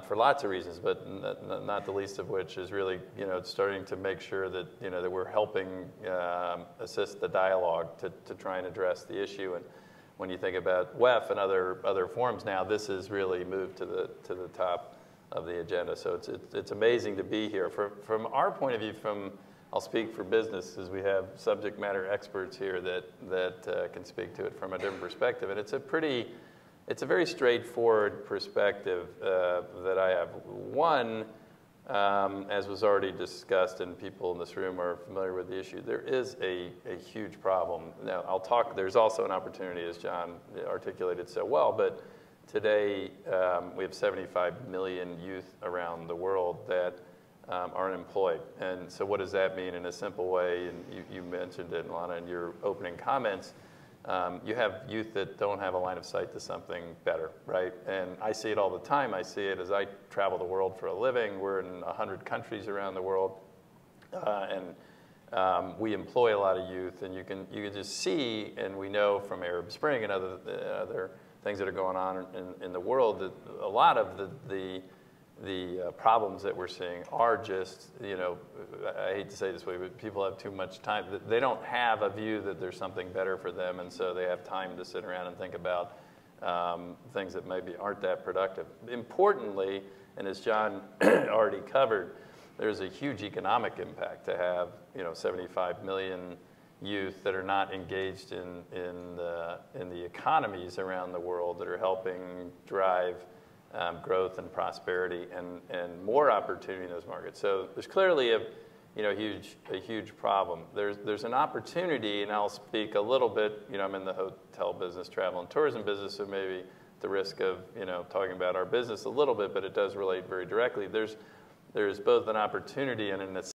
for lots of reasons, but not the least of which is really, starting to make sure that, that we're helping assist the dialogue to try and address the issue. And when you think about WEF and other forums now, this has really moved to the top of the agenda. So it's amazing to be here. From our point of view, I'll speak for business, as we have subject matter experts here that can speak to it from a different perspective. And it's a very straightforward perspective that I have. One, as was already discussed, and people in this room are familiar with the issue, there is a huge problem. Now, there's also an opportunity, as John articulated so well, but today we have 75 million youth around the world that are unemployed. And so what does that mean in a simple way? And you mentioned it, Lana, in your opening comments. You have youth that don't have a line of sight to something better, right? And I see it all the time. I see it as I travel the world for a living. We're in 100 countries around the world. And we employ a lot of youth. And you can just see, and we know from Arab Spring and other things that are going on in the world, that a lot of the problems that we're seeing are just, I hate to say it this way, but people have too much time. They don't have a view that there's something better for them, and so they have time to sit around and think about things that maybe aren't that productive. Importantly, and as John already covered, there's a huge economic impact to have 75 million youth that are not engaged in the economies around the world that are helping drive growth and prosperity and more opportunity in those markets. So there's clearly a huge problem. There's an opportunity, and I'll speak a little bit. I'm in the hotel business, travel and tourism business, so maybe at the risk of talking about our business a little bit, but it does relate very directly. There's both an opportunity and a necessity